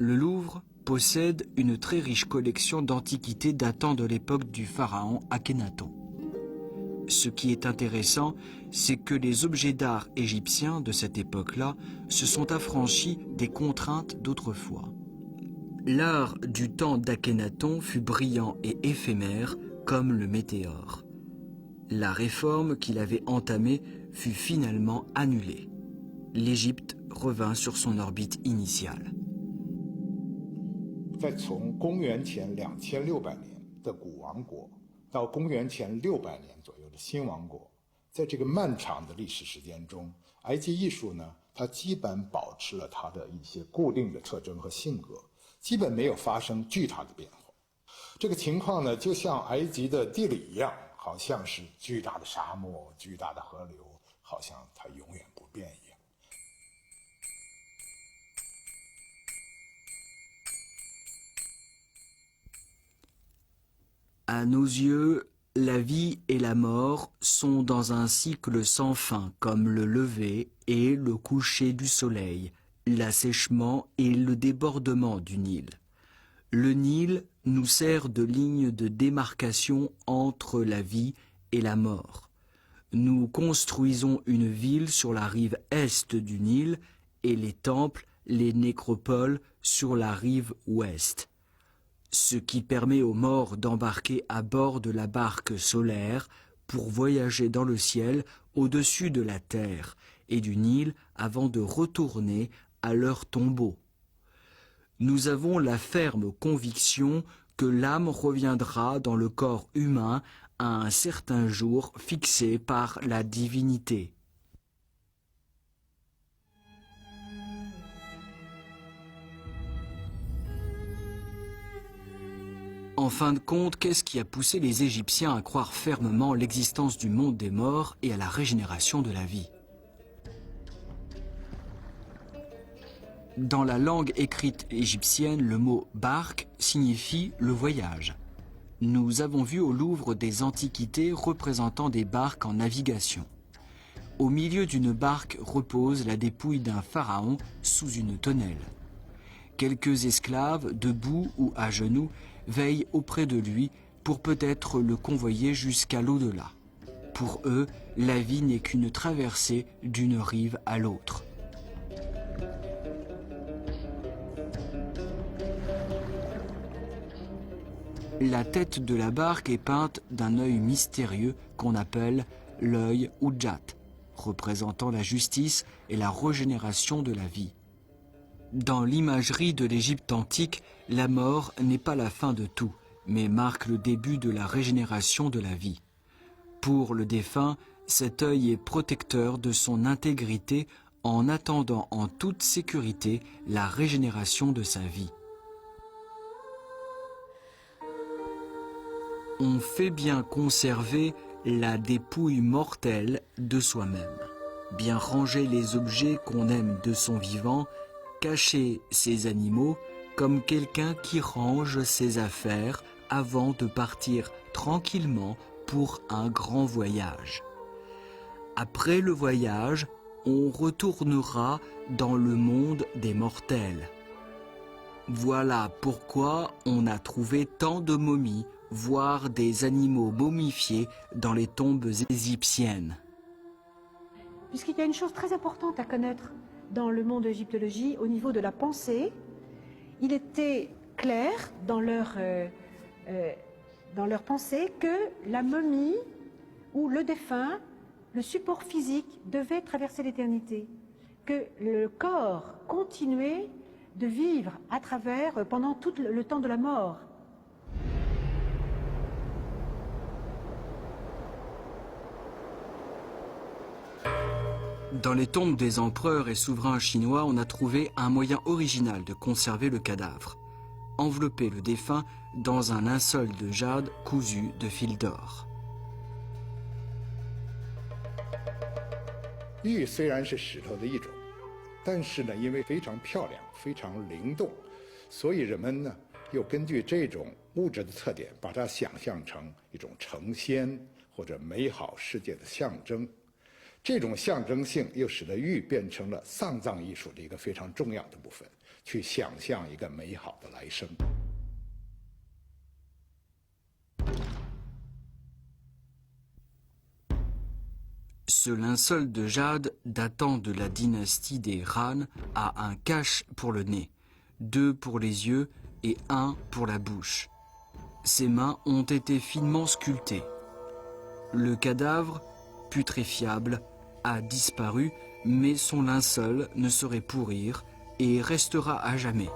Le Louvre possède une très riche collection d'antiquités datant de l'époque du pharaon Akhenaton. Ce qui est intéressant, c'est que les objets d'art égyptiens de cette époque-là se sont affranchis des contraintes d'autrefois. L'art du temps d'Akhenaton fut brillant et éphémère comme le météore. La réforme qu'il avait entamée fut finalement annulée. L'Égypte revint sur son orbite initiale. 再从公元前2600年的古王国到公元前600年左右的新王国，在这个漫长的历史时间中，埃及艺术呢，它基本保持了它的一些固定的特征和性格，基本没有发生巨大的变化。这个情况呢，就像埃及的地理一样，好像是巨大的沙漠、巨大的河流，好像它永远不变一样。À nos yeux, la vie et la mort sont dans un cycle sans fin, comme le lever et le coucher du soleil, l'assèchement et le débordement du Nil. Le Nil nous sert de ligne de démarcation entre la vie et la mort. Nous construisons une ville sur la rive est du Nil et les temples, les nécropoles sur la rive ouest. Ce qui permet aux morts d'embarquer à bord de la barque solaire pour voyager dans le ciel au-dessus de la terre et du Nil avant de retourner à leur tombeau. Nous avons la ferme conviction que l'âme reviendra dans le corps humain à un certain jour fixé par la divinité. En fin de compte, qu'est-ce qui a poussé les Égyptiens à croire fermement l'existence du monde des morts et à la régénération de la vie? Dans la langue écrite égyptienne, le mot « barque » signifie « le voyage ». Nous avons vu au Louvre des antiquités représentant des barques en navigation. Au milieu d'une barque repose la dépouille d'un pharaon sous une tonnelle. Quelques esclaves, debout ou à genoux, veillent auprès de lui pour peut-être le convoyer jusqu'à l'au-delà. Pour eux, la vie n'est qu'une traversée d'une rive à l'autre. La tête de la barque est peinte d'un œil mystérieux qu'on appelle l'œil Udjat, représentant la justice et la régénération de la vie. Dans l'imagerie de l'Égypte antique, la mort n'est pas la fin de tout, mais marque le début de la régénération de la vie. Pour le défunt, cet œil est protecteur de son intégrité en attendant en toute sécurité la régénération de sa vie. On fait bien conserver la dépouille mortelle de soi-même, bien ranger les objets qu'on aime de son vivant, cacher ses animaux comme quelqu'un qui range ses affaires avant de partir tranquillement pour un grand voyage. Après le voyage, on retournera dans le monde des mortels. Voilà pourquoi on a trouvé tant de momies, voire des animaux momifiés dans les tombes égyptiennes. Puisqu'il y a une chose très importante à connaître dans le monde de l'égyptologie, au niveau de la pensée, il était clair dans leur pensée que la momie ou le défunt, le support physique, devait traverser l'éternité, que le corps continuait de vivre à travers pendant tout le temps de la mort. Dans les tombes des empereurs et souverains chinois, on a trouvé un moyen original de conserver le cadavre. Envelopper le défunt dans un linceul de jade cousu de fil d'or. 玉虽然是石头的一种，但是呢，因为非常漂亮、非常灵动，所以人们呢又根据这种物质的特点，把它想象成一种成仙或者美好世界的象征。这种象征性又使得玉变成了丧葬艺术的一个非常重要的部分，去想象一个美好的来生。Ce linceul de jade datant de la dynastie des Han a un cache pour le nez, 2 pour les yeux et 1 pour la bouche. Ses mains ont été finement sculptées. Le cadavre, putréfiable, a disparu, mais son linceul ne saurait pourrir et restera à jamais.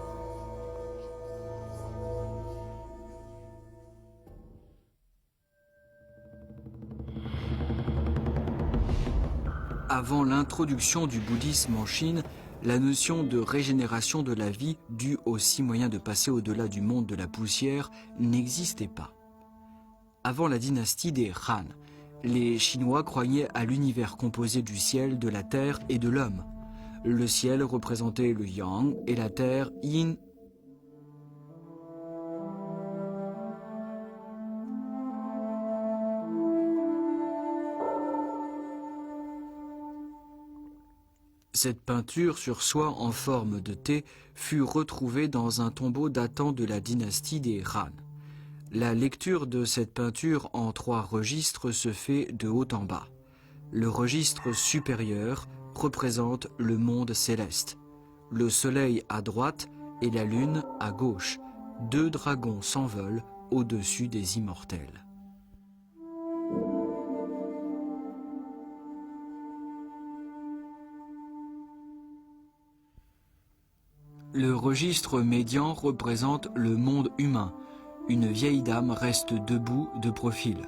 Avant l'introduction du bouddhisme en Chine, la notion de régénération de la vie due aux 6 moyens de passer au-delà du monde de la poussière n'existait pas. Avant la dynastie des Han, les Chinois croyaient à l'univers composé du ciel, de la terre et de l'homme. Le ciel représentait le yang et la terre yin. Cette peinture sur soie en forme de T fut retrouvée dans un tombeau datant de la dynastie des Han. La lecture de cette peinture en 3 registres se fait de haut en bas. Le registre supérieur représente le monde céleste. Le soleil à droite et la lune à gauche. 2 dragons s'envolent au-dessus des immortels. Le registre médian représente le monde humain. Une vieille dame reste debout de profil.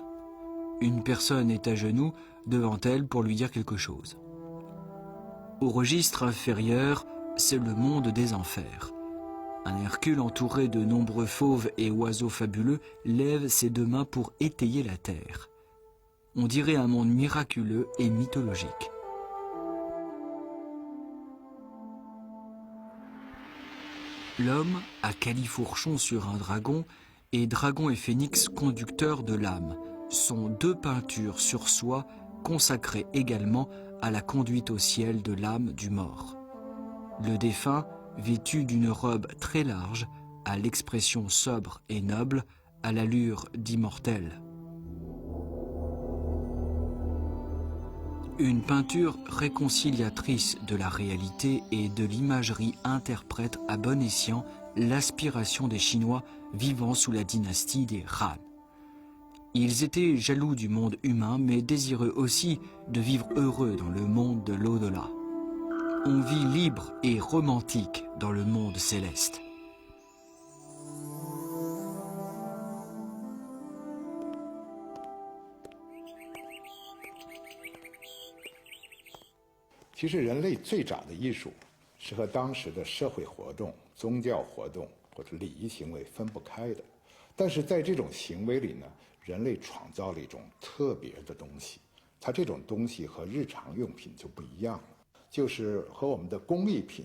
Une personne est à genoux devant elle pour lui dire quelque chose. Au registre inférieur, c'est le monde des enfers. Un Hercule entouré de nombreux fauves et oiseaux fabuleux lève ses 2 mains pour étayer la terre. On dirait un monde miraculeux et mythologique. L'homme a califourchon sur un dragon et dragon et phénix conducteur de l'âme sont 2 peintures sur soie consacrées également à la conduite au ciel de l'âme du mort. Le défunt, vêtu d'une robe très large, à l'expression sobre et noble, à l'allure d'immortel. Une peinture réconciliatrice de la réalité et de l'imagerie interprète à bon escient l'aspiration des Chinois vivant sous la dynastie des Han. Ils étaient jaloux du monde humain, mais désireux aussi de vivre heureux dans le monde de l'au-delà. On vit libre et romantique dans le monde céleste. «其实人类最早的艺术是和当时的社会活动、宗教活动或者礼仪行为分不开的。但是在这种行为里呢，人类创造了一种特别的东西，它这种东西和日常用品就不一样了，就是和我们的工艺品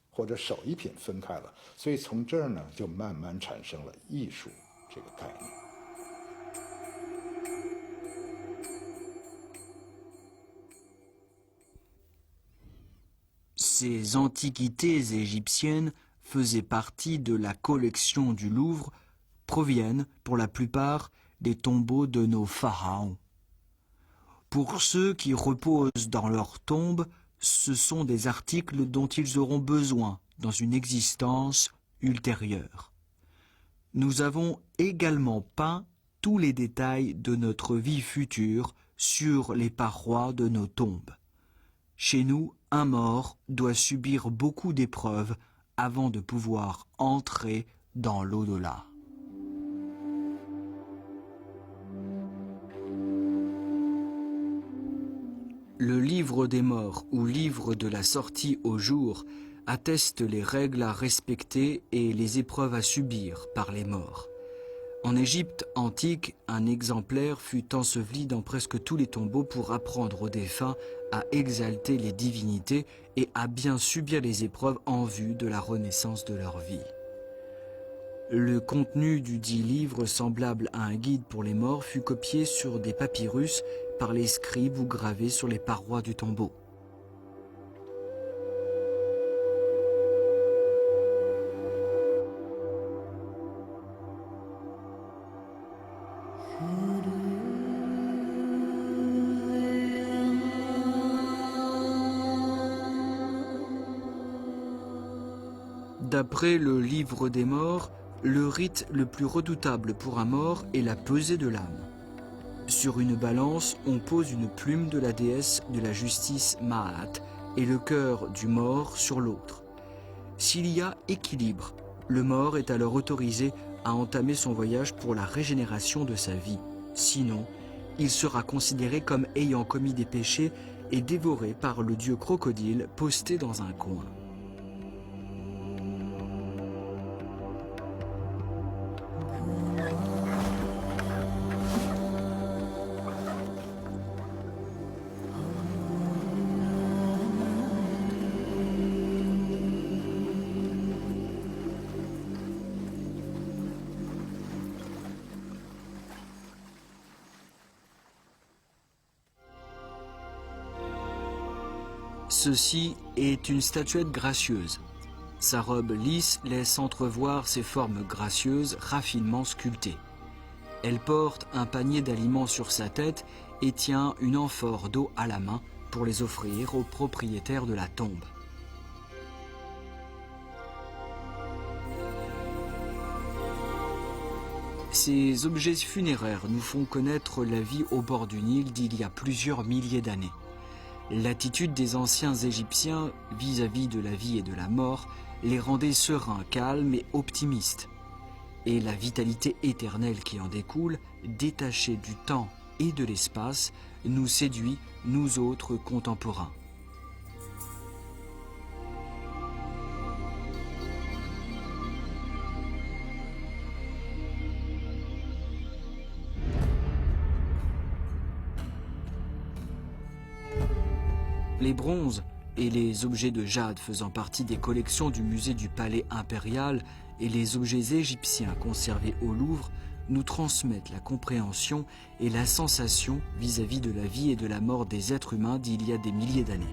或者手艺品分开了。所以从这儿呢，就慢慢产生了艺术这个概念。” Ces antiquités égyptiennes faisaient partie de la collection du Louvre, proviennent pour la plupart des tombeaux de nos pharaons. Pour ceux qui reposent dans leurs tombes, ce sont des articles dont ils auront besoin dans une existence ultérieure. Nous avons également peint tous les détails de notre vie future sur les parois de nos tombes. Chez nous, un mort doit subir beaucoup d'épreuves avant de pouvoir entrer dans l'au-delà. Le livre des morts ou livre de la sortie au jour atteste les règles à respecter et les épreuves à subir par les morts. En Égypte antique, un exemplaire fut enseveli dans presque tous les tombeaux pour apprendre aux défunts à exalter les divinités et à bien subir les épreuves en vue de la renaissance de leur vie. Le contenu du dit livre, semblable à un guide pour les morts, fut copié sur des papyrus par les scribes ou gravés sur les parois du tombeau. D'après le livre des morts, le rite le plus redoutable pour un mort est la pesée de l'âme. Sur une balance, on pose une plume de la déesse de la justice Maat et le cœur du mort sur l'autre. S'il y a équilibre, le mort est alors autorisé à entamer son voyage pour la régénération de sa vie. Sinon, il sera considéré comme ayant commis des péchés et dévoré par le dieu crocodile posté dans un coin. Ceci est une statuette gracieuse. Sa robe lisse laisse entrevoir ses formes gracieuses, raffinement sculptées. Elle porte un panier d'aliments sur sa tête et tient une amphore d'eau à la main pour les offrir aux propriétaires de la tombe. Ces objets funéraires nous font connaître la vie au bord du Nil d'il y a plusieurs milliers d'années. L'attitude des anciens Égyptiens vis-à-vis de la vie et de la mort les rendait sereins, calmes et optimistes. Et la vitalité éternelle qui en découle, détachée du temps et de l'espace, nous séduit, nous autres contemporains. Les bronzes et les objets de jade faisant partie des collections du musée du Palais impérial et les objets égyptiens conservés au Louvre nous transmettent la compréhension et la sensation vis-à-vis de la vie et de la mort des êtres humains d'il y a des milliers d'années.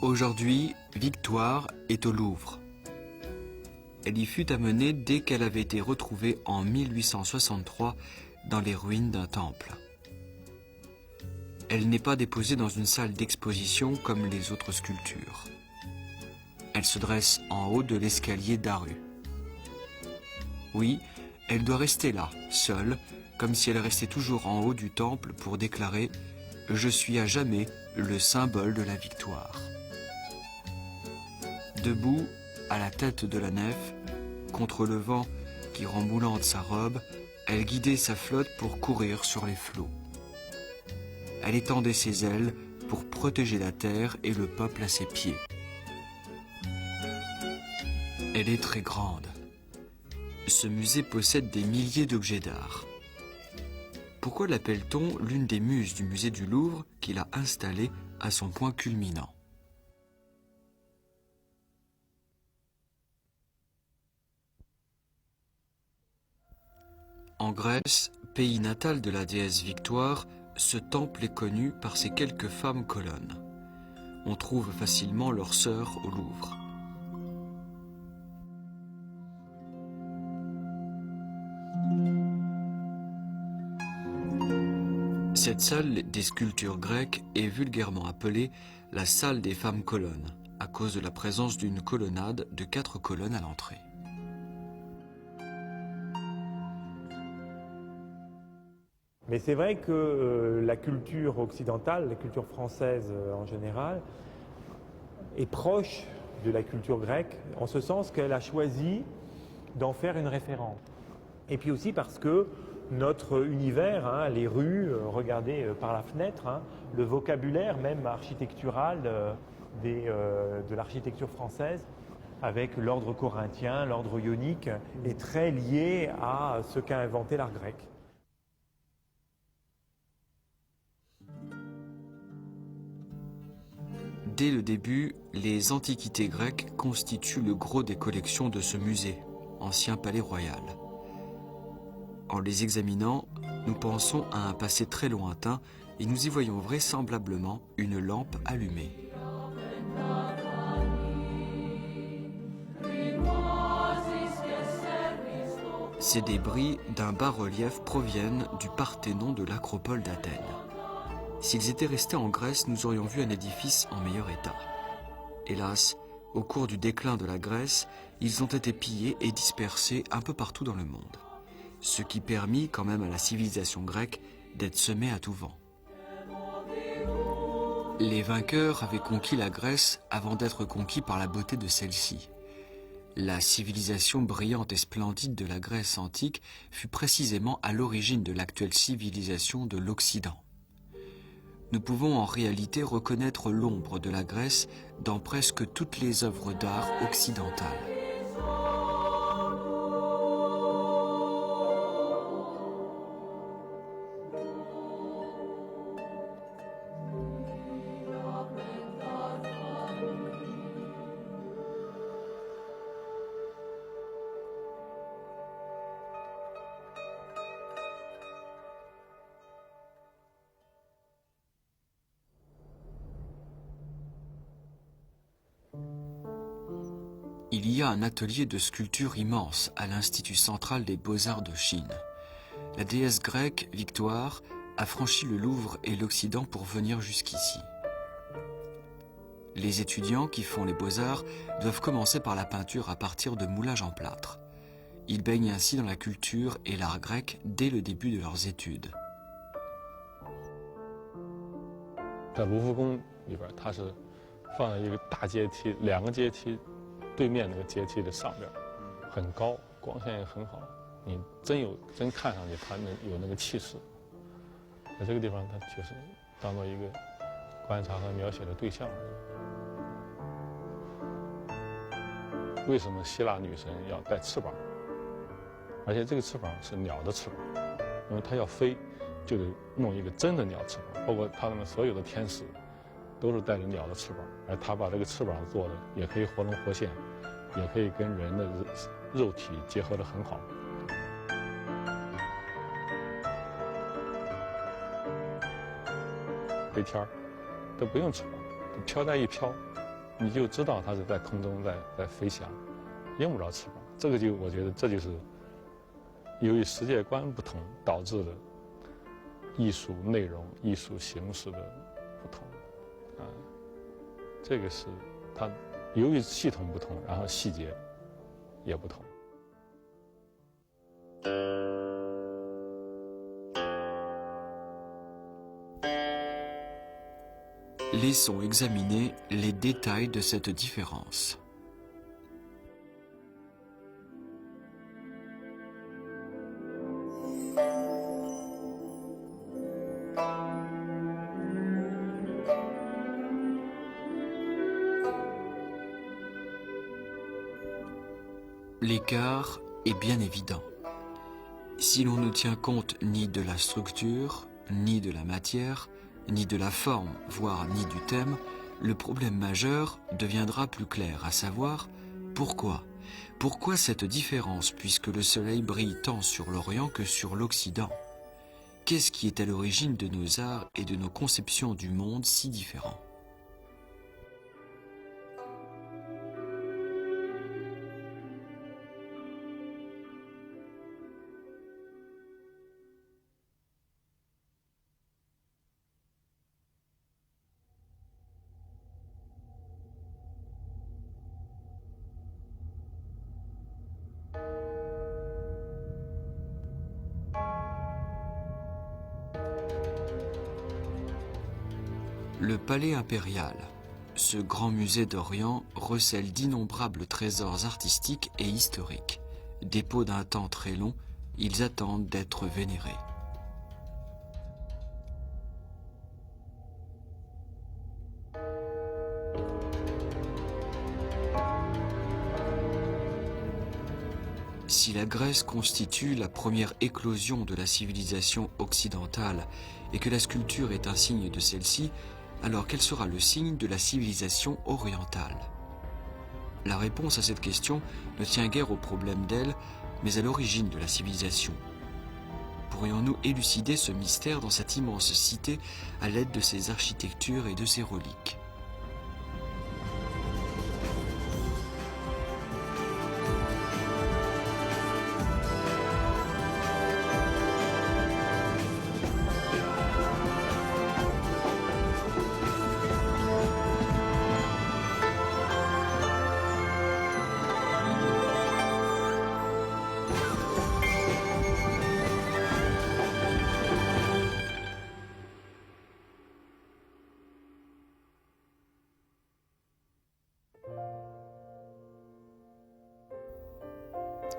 Aujourd'hui, Victoire est au Louvre. Elle y fut amenée dès qu'elle avait été retrouvée en 1863 dans les ruines d'un temple. Elle n'est pas déposée dans une salle d'exposition comme les autres sculptures. Elle se dresse en haut de l'escalier d'Aru. Oui, elle doit rester là, seule, comme si elle restait toujours en haut du temple pour déclarer « Je suis à jamais le symbole de la victoire ». Debout, à la tête de la nef, contre le vent qui remboulante sa robe, elle guidait sa flotte pour courir sur les flots. Elle étendait ses ailes pour protéger la terre et le peuple à ses pieds. Elle est très grande. Ce musée possède des milliers d'objets d'art. Pourquoi l'appelle-t-on l'une des muses du musée du Louvre qu'il a installée à son point culminant ? En Grèce, pays natal de la déesse Victoire, ce temple est connu par ses quelques femmes colonnes. On trouve facilement leurs sœurs au Louvre. Cette salle des sculptures grecques est vulgairement appelée la salle des femmes colonnes, à cause de la présence d'une colonnade de 4 colonnes à l'entrée. Mais c'est vrai que la culture occidentale, la culture française en général, est proche de la culture grecque, en ce sens qu'elle a choisi d'en faire une référence. Et puis aussi parce que notre univers, hein, les rues, regardez par la fenêtre, hein, le vocabulaire même architectural de l'architecture française, avec l'ordre corinthien, l'ordre ionique, est très lié à ce qu'a inventé l'art grec. Dès le début, les antiquités grecques constituent le gros des collections de ce musée, ancien palais royal. En les examinant, nous pensons à un passé très lointain et nous y voyons vraisemblablement une lampe allumée. Ces débris d'un bas-relief proviennent du Parthénon de l'acropole d'Athènes. S'ils étaient restés en Grèce, nous aurions vu un édifice en meilleur état. Hélas, au cours du déclin de la Grèce, ils ont été pillés et dispersés un peu partout dans le monde, ce qui permit quand même à la civilisation grecque d'être semée à tout vent. Les vainqueurs avaient conquis la Grèce avant d'être conquis par la beauté de celle-ci. La civilisation brillante et splendide de la Grèce antique fut précisément à l'origine de l'actuelle civilisation de l'Occident. Nous pouvons en réalité reconnaître l'ombre de la Grèce dans presque toutes les œuvres d'art occidentales. Il y a un atelier de sculpture immense à l'Institut central des beaux-arts de Chine. La déesse grecque, Victoire, a franchi le Louvre et l'Occident pour venir jusqu'ici. Les étudiants qui font les beaux-arts doivent commencer par la peinture à partir de moulages en plâtre. Ils baignent ainsi dans la culture et l'art grec dès le début de leurs études. 在卢浮宫里边，它是放在一个大阶梯，两个阶梯对面那个阶梯的上边，很高，光线也很好，你真看上去它有那个气势。在这个地方，它就是当做一个观察和描写的对象。为什么希腊女神要带翅膀？而且这个翅膀是鸟的翅膀，因为它要飞，就得弄一个真的鸟翅膀。包括他们所有的天使，都是带着鸟的翅膀，而他把这个翅膀做的也可以活灵活现，也可以跟人的肉体结合得很好。飞天儿都不用翅膀，飘带一飘，你就知道它是在空中在飞翔，用不着翅膀。这个我觉得这就是由于世界观不同导致的艺术内容、艺术形式的不同，这个是它由于系统不同，然后细节也不同。Laissons examiner les détails de cette différence. L'écart est bien évident. Si l'on ne tient compte ni de la structure, ni de la matière, ni de la forme, voire ni du thème, le problème majeur deviendra plus clair, à savoir pourquoi. Pourquoi cette différence puisque le soleil brille tant sur l'Orient que sur l'Occident? Qu'est-ce qui est à l'origine de nos arts et de nos conceptions du monde si différents? Le palais impérial, ce grand musée d'Orient, recèle d'innombrables trésors artistiques et historiques. Dépôt d'un temps très long, ils attendent d'être vénérés. Si la Grèce constitue la première éclosion de la civilisation occidentale et que la sculpture est un signe de celle-ci, alors quel sera le signe de la civilisation orientale? La réponse à cette question ne tient guère au problème d'elle, mais à l'origine de la civilisation. Pourrions-nous élucider ce mystère dans cette immense cité à l'aide de ses architectures et de ses reliques?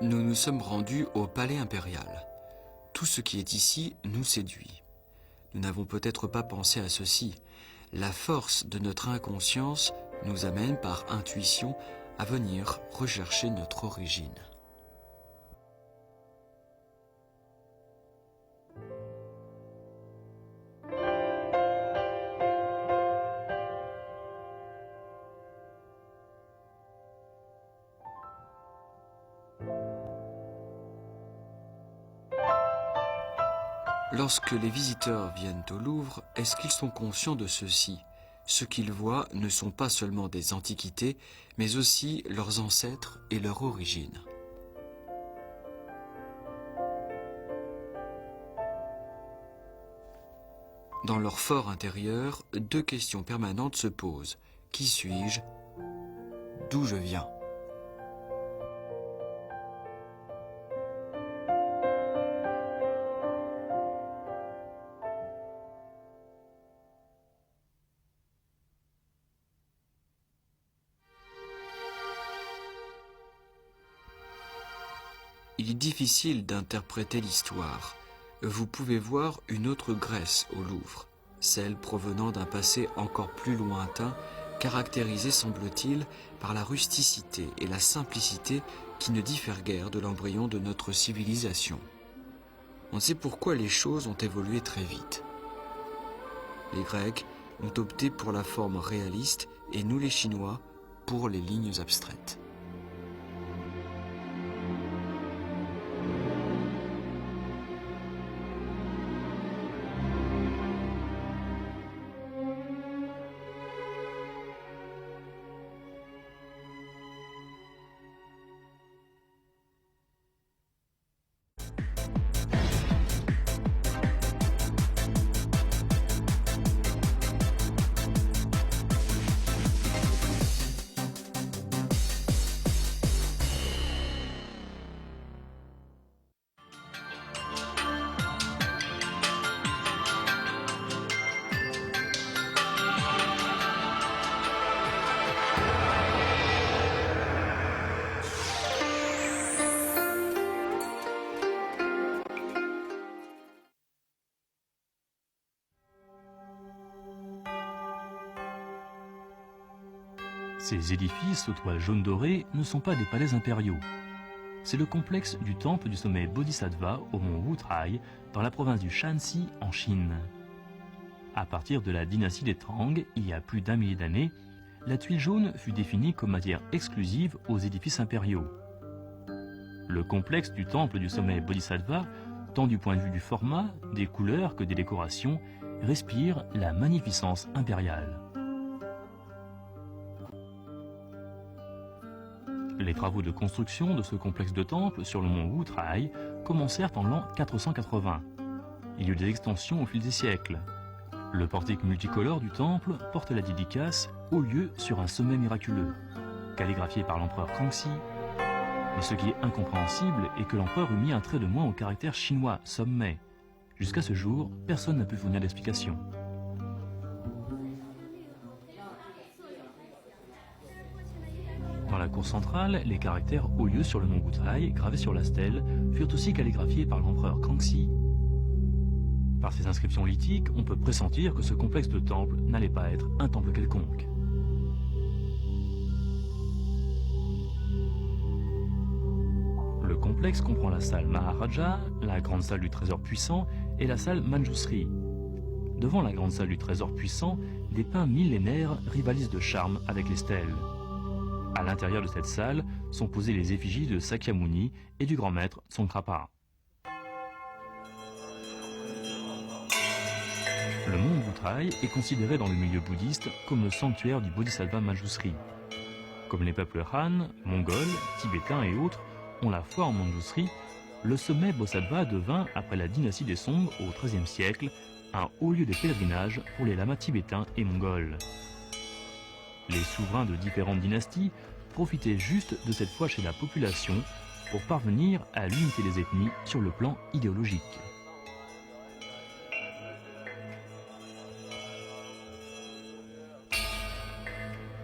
Nous nous sommes rendus au palais impérial. Tout ce qui est ici nous séduit. Nous n'avons peut-être pas pensé à ceci. La force de notre inconscience nous amène par intuition à venir rechercher notre origine. Lorsque les visiteurs viennent au Louvre, est-ce qu'ils sont conscients de ceci? Ce qu'ils voient ne sont pas seulement des antiquités, mais aussi leurs ancêtres et leur origine. Dans leur fort intérieur, deux questions permanentes se posent. Qui suis-je? D'où je viens? Il est difficile d'interpréter l'histoire. Vous pouvez voir une autre Grèce au Louvre, celle provenant d'un passé encore plus lointain, caractérisée, semble-t-il, par la rusticité et la simplicité qui ne diffèrent guère de l'embryon de notre civilisation. On sait pourquoi les choses ont évolué très vite. Les Grecs ont opté pour la forme réaliste et nous les Chinois pour les lignes abstraites. Ces édifices aux toiles jaunes dorées ne sont pas des palais impériaux. C'est le complexe du temple du sommet Bodhisattva au mont Wutrai, dans la province du Shanxi, en Chine. À partir de la dynastie des Tang, il y a plus d'1 millier d'années, la tuile jaune fut définie comme matière exclusive aux édifices impériaux. Le complexe du temple du sommet Bodhisattva, tant du point de vue du format, des couleurs que des décorations, respire la magnificence impériale. Les travaux de construction de ce complexe de temple sur le mont Wutrai commencèrent en l'an 480. Il y eut des extensions au fil des siècles. Le portique multicolore du temple porte la dédicace « Haut lieu sur un sommet miraculeux », calligraphié par l'empereur Kangxi. Mais ce qui est incompréhensible est que l'empereur eut mis un trait de moins au caractère chinois « sommet ». Jusqu'à ce jour, personne n'a pu fournir d'explication. Dans la cour centrale, les caractères « Haut lieu sur le mont Wutrai » gravés sur la stèle furent aussi calligraphiés par l'empereur Kangxi. Par ces inscriptions lithiques, on peut pressentir que ce complexe de temple n'allait pas être un temple quelconque. Le complexe comprend la salle Maharaja, la grande salle du trésor puissant et la salle Manjusri. Devant la grande salle du trésor puissant, des pins millénaires rivalisent de charme avec les stèles. À l'intérieur de cette salle sont posées les effigies de Sakyamuni et du grand maître Tsongkhapa. Le mont Boutraï est considéré dans le milieu bouddhiste comme le sanctuaire du Bodhisattva Manjusri. Comme les peuples Han, mongols, tibétains et autres ont la foi en Manjusri, le sommet Bodhisattva devint, après la dynastie des Song au XIIIe siècle, un haut lieu de pèlerinage pour les lamas tibétains et mongols. Les souverains de différentes dynasties profitaient juste de cette foi chez la population pour parvenir à l'unité des ethnies sur le plan idéologique.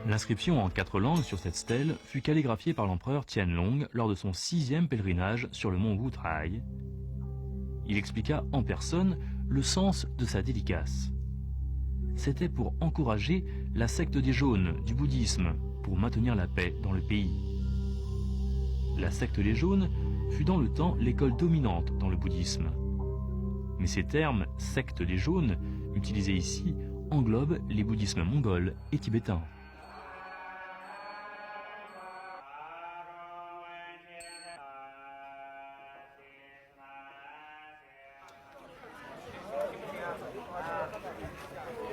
L'inscription en 4 langues sur cette stèle fut calligraphiée par l'empereur Tianlong lors de son 6e pèlerinage sur le mont Wutrai. Il expliqua en personne le sens de sa dédicace. C'était pour encourager la secte des Jaunes du bouddhisme, pour maintenir la paix dans le pays. La secte des Jaunes fut dans le temps l'école dominante dans le bouddhisme. Mais ces termes « secte des Jaunes » utilisés ici englobent les bouddhismes mongols et tibétains.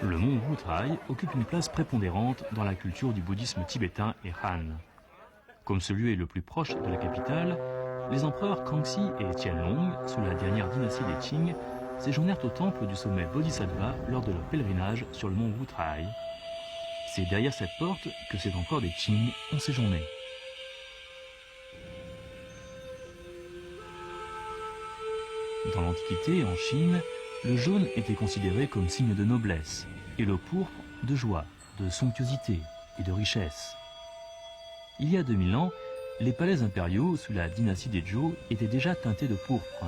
Le mont Wutrai occupe une place prépondérante dans la culture du bouddhisme tibétain et Han. Comme ce lieu est le plus proche de la capitale, les empereurs Kangxi et Tianlong, sous la dernière dynastie des Qing, séjournèrent au temple du sommet Bodhisattva lors de leur pèlerinage sur le mont Wutrai. C'est derrière cette porte que ces empereurs des Qing ont séjourné. Dans l'Antiquité, en Chine, le jaune était considéré comme signe de noblesse et le pourpre de joie, de somptuosité et de richesse. Il y a 2000 ans, les palais impériaux sous la dynastie des Zhou étaient déjà teintés de pourpre,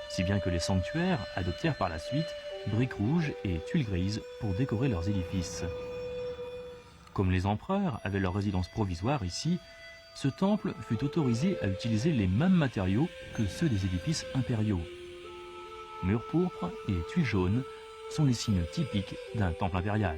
si bien que les sanctuaires adoptèrent par la suite briques rouges et tuiles grises pour décorer leurs édifices. Comme les empereurs avaient leur résidence provisoire ici, ce temple fut autorisé à utiliser les mêmes matériaux que ceux des édifices impériaux. Murs pourpres et tuiles jaunes sont les signes typiques d'un temple impérial.